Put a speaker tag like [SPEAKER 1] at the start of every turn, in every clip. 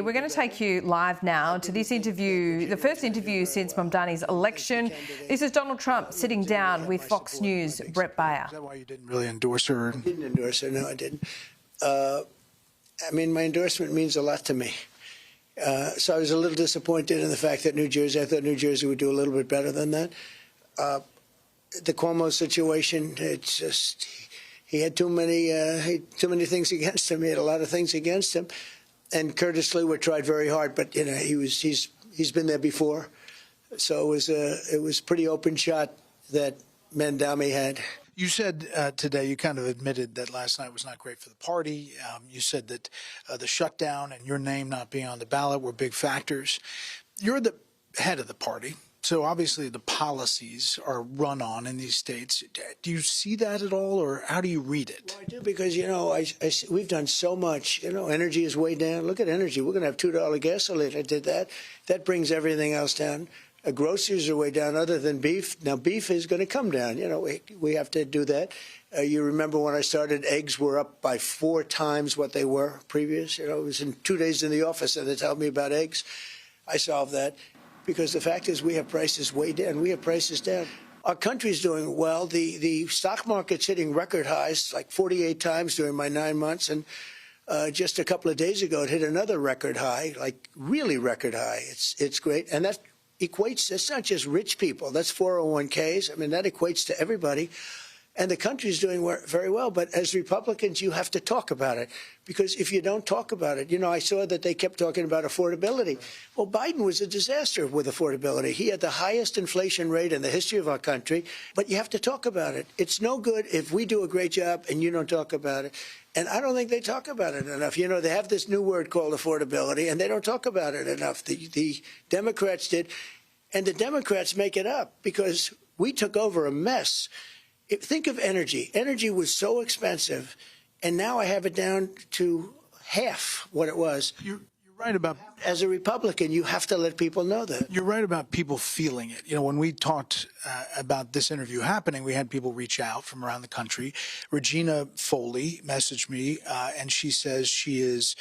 [SPEAKER 1] We're going to take you live now to this interview, the first interview since Mamdani's election. This is Donald Trump sitting down with Fox News' Brett Baer.
[SPEAKER 2] Is that why you didn't really endorse her?
[SPEAKER 3] I didn't endorse her. No, I didn't. I mean, my endorsement means a lot to me. So I was a little disappointed in the fact that I thought New Jersey would do a little bit better than that. The Cuomo situation, it's just, he had too many things against him. He had a lot of things against him. And Curtis Lewitt tried very hard, but you know he's been there before, so it was pretty open shot that Mamdani had.
[SPEAKER 2] You said today, you kind of admitted that last night was not great for the party. You said that the shutdown and your name not being on the ballot were big factors. You're the head of the party, so obviously the policies are run on in these states. Do you see that at all, or how do you read it?
[SPEAKER 3] Well, I do, because, you know, we've done so much. You know, energy is way down. Look at energy. We're going to have $2 gasoline. I did that. That brings everything else down. Groceries are way down other than beef. Now, beef is going to come down. You know, we have to do that. You remember when I started, eggs were up by 4 times what they were previous. You know, it was in 2 days in the office and they told me about eggs. I solved that because the fact is we have prices way down. We have prices down. Our country's doing well. The stock market's hitting record highs, like 48 times during my 9 months. And just a couple of days ago, it hit another record high, like really record high. It's great. And that equates, that's not just rich people, that's 401ks. I mean, that equates to everybody. And the country's doing very well. But as Republicans, you have to talk about it. Because if you don't talk about it, you know, I saw that they kept talking about affordability. Well, Biden was a disaster with affordability. He had the highest inflation rate in the history of our country. But you have to talk about it. It's no good if we do a great job and you don't talk about it. And I don't think they talk about it enough. You know, they have this new word called affordability, and they don't talk about it enough. The Democrats did. And the Democrats make it up because we took over a mess. Think of energy. Energy was so expensive, and now I have it down to half what it was.
[SPEAKER 2] You're right about...
[SPEAKER 3] As a Republican, you have to let people know that.
[SPEAKER 2] You're right about people feeling it. You know, when we talked about this interview happening, we had people reach out from around the country. Regina Foley messaged me, and she says she is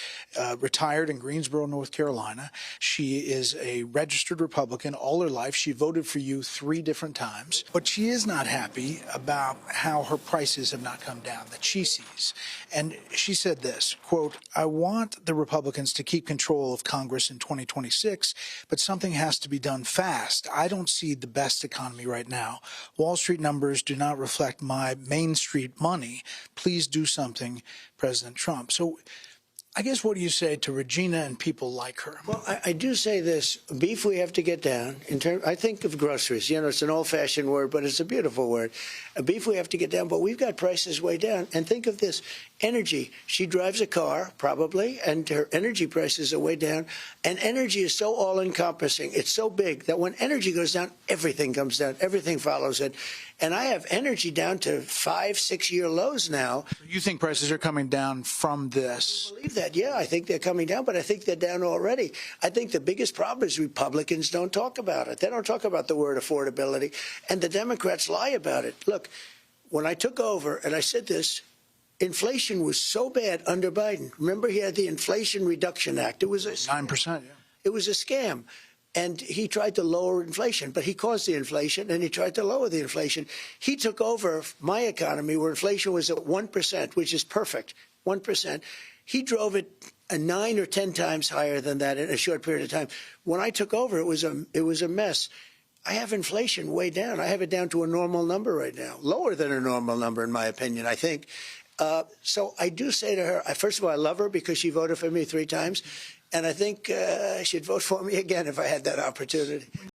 [SPEAKER 2] retired in Greensboro, North Carolina. She is a registered Republican all her life. She voted for you 3 different times. But she is not happy about how her prices have not come down, that she sees. And she said this, quote, "I want the Republicans to keep control of Congress in 2026, but something has to be done fast. I don't see the best economy right now. Wall Street numbers do not reflect my Main Street money. Please do something, President Trump." So I guess what do you say to Regina and people like her?
[SPEAKER 3] Well, I do say this. Beef we have to get down. I think of groceries. You know, it's an old-fashioned word, but it's a beautiful word. Beef we have to get down, but we've got prices way down. And think of this. Energy. She drives a car, probably, and her energy prices are way down. And energy is so all-encompassing. It's so big that when energy goes down, everything comes down. Everything follows it. And I have energy down to 5-6-year lows now.
[SPEAKER 2] You think prices are coming down from this?
[SPEAKER 3] I believe that. Yeah, I think they're coming down, but I think they're down already. I think the biggest problem is Republicans don't talk about it. They don't talk about the word affordability, and the Democrats lie about it. Look, when I took over, and I said this, inflation was so bad under Biden. Remember, he had the Inflation Reduction Act. It was a
[SPEAKER 2] 9%, yeah.
[SPEAKER 3] It was a scam. And he tried to lower inflation, but he caused the inflation, and he tried to lower the inflation. He took over my economy where inflation was at 1%, which is perfect, 1%. He drove it 9 or 10 times higher than that in a short period of time. When I took over, it was a mess. I have inflation way down. I have it down to a normal number right now, lower than a normal number, in my opinion, I think. So I do say to her, first of all, I love her because she voted for me 3 times. And I think she'd vote for me again if I had that opportunity.